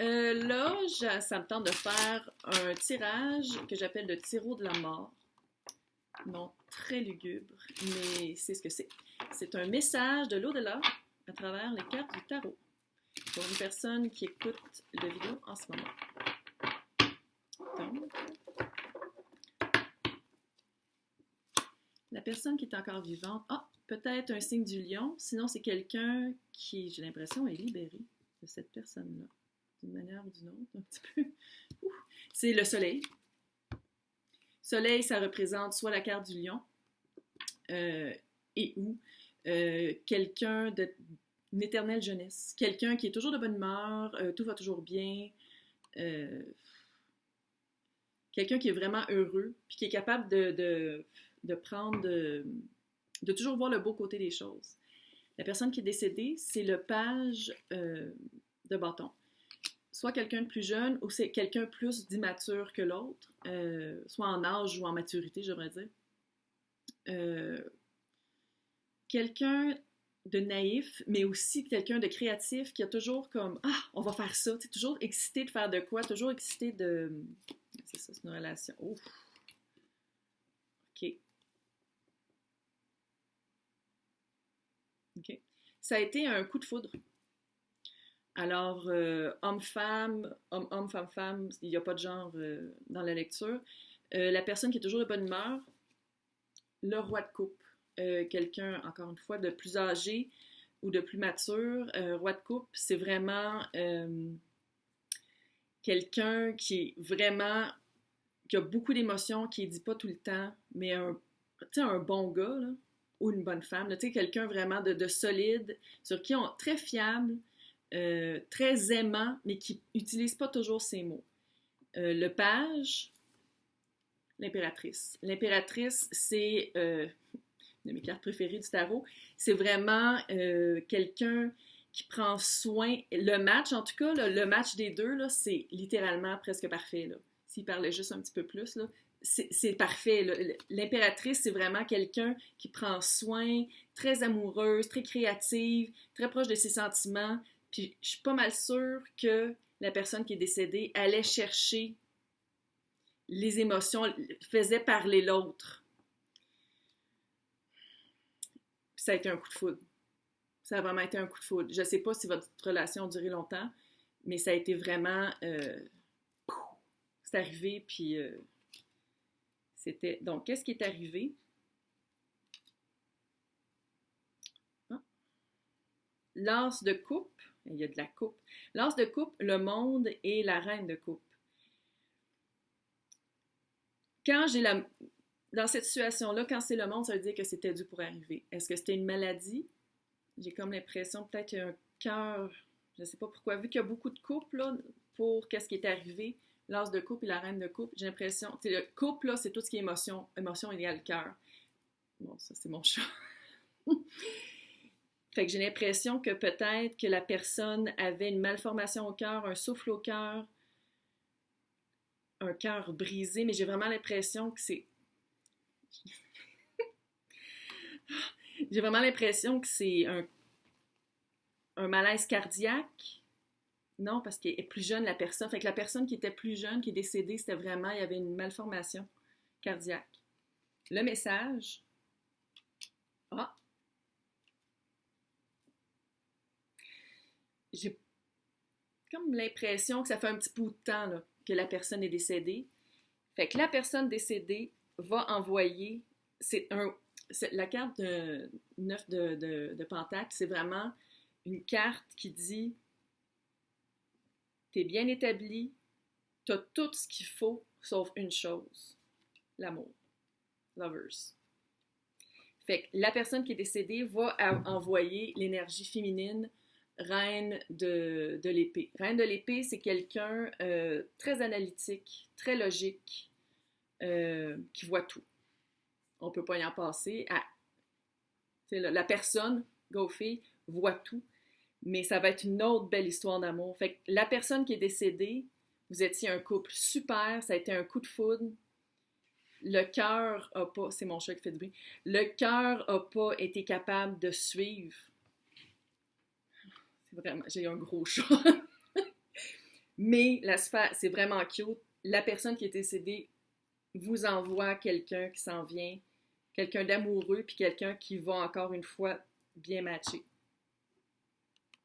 Ça me tente de faire un tirage que j'appelle le Tarot de la mort. Non, très lugubre, mais c'est ce que c'est. C'est un message de l'au-delà à travers les cartes du tarot pour une personne qui écoute la vidéo en ce moment. Donc, la personne qui est encore vivante, peut-être un signe du lion, sinon c'est quelqu'un qui, j'ai l'impression, est libéré de cette personne-là, d'une manière ou d'une autre, un petit peu. C'est le soleil. Soleil, ça représente soit la carte du lion et ou quelqu'un d'une éternelle jeunesse. Quelqu'un qui est toujours de bonne humeur, tout va toujours bien. Quelqu'un qui est vraiment heureux, puis qui est capable de prendre, de toujours voir le beau côté des choses. La personne qui est décédée, c'est le page de bâton. Soit quelqu'un de plus jeune ou c'est quelqu'un plus d'immature que l'autre, soit en âge ou en maturité, j'aimerais dire. Quelqu'un de naïf, mais aussi quelqu'un de créatif qui a toujours comme « Ah, on va faire ça », tu sais, toujours excité de faire de quoi, toujours excité de... C'est ça, c'est une relation. Oh. OK. OK. Ça a été un coup de foudre. Alors, homme-femme, homme-homme, femme-femme, il n'y a pas de genre dans la lecture. La personne qui est toujours de bonne humeur, le roi de coupe. Quelqu'un, encore une fois, de plus âgé ou de plus mature. Roi de coupe, c'est vraiment quelqu'un qui est vraiment, qui a beaucoup d'émotions, qui ne dit pas tout le temps, mais un bon gars, là, ou une bonne femme, quelqu'un vraiment de solide, sur qui on est très fiable, très aimant, mais qui n'utilise pas toujours ses mots. Le page, l'impératrice. L'impératrice, c'est une de mes cartes préférées du tarot. C'est vraiment quelqu'un qui prend soin. Le match, en tout cas, là, le match des deux, là, c'est littéralement presque parfait. Là. S'il parlait juste un petit peu plus, là, c'est parfait. Là. L'impératrice, c'est vraiment quelqu'un qui prend soin, très amoureuse, très créative, très proche de ses sentiments. Puis je suis pas mal sûre que la personne qui est décédée allait chercher les émotions, faisait parler l'autre. Puis ça a été un coup de foudre. Ça a vraiment été un coup de foudre. Je sais pas si votre relation a duré longtemps, mais ça a été vraiment... c'est arrivé, puis c'était... Donc, qu'est-ce qui est arrivé? L'as de coupe, il y a de la coupe. L'as de coupe, le monde et la reine de coupe. Quand j'ai la... Dans cette situation-là, quand c'est le monde, ça veut dire que c'était dû pour arriver. Est-ce que c'était une maladie? J'ai comme l'impression, peut-être un cœur, je ne sais pas pourquoi, vu qu'il y a beaucoup de couples là, pour qu'est-ce qui est arrivé, l'as de coupe et la reine de coupe, j'ai l'impression, tu sais, le couple, là, c'est tout ce qui est émotion. Émotion égale cœur. Bon, ça, c'est mon chat. Fait que j'ai l'impression que peut-être que la personne avait une malformation au cœur, un souffle au cœur, un cœur brisé, mais j'ai vraiment l'impression que c'est... J'ai vraiment l'impression que c'est un malaise cardiaque. Non, parce qu'elle est plus jeune, la personne. Fait que la personne qui était plus jeune, qui est décédée, c'était vraiment, il y avait une malformation cardiaque. Le message. J'ai comme l'impression que ça fait un petit bout de temps là, que la personne est décédée. Fait que la personne décédée va envoyer... la carte de 9 de Pentacle, c'est vraiment une carte qui dit « T'es bien établi, t'as tout ce qu'il faut, sauf une chose, l'amour. » Lovers. Fait que la personne qui est décédée va envoyer l'énergie féminine, reine de l'épée. Reine de l'épée, c'est quelqu'un très analytique, très logique, qui voit tout. On ne peut pas y en passer. La personne, go-fille, voit tout, mais ça va être une autre belle histoire d'amour. Fait que la personne qui est décédée, vous étiez un couple super, ça a été un coup de foudre. Le cœur n'a pas... C'est mon chat qui fait du bruit. Le cœur n'a pas été capable de suivre. C'est vraiment... J'ai un gros chat. Mais c'est vraiment cute. La personne qui est décédée vous envoie quelqu'un qui s'en vient, quelqu'un d'amoureux, puis quelqu'un qui va encore une fois bien matcher.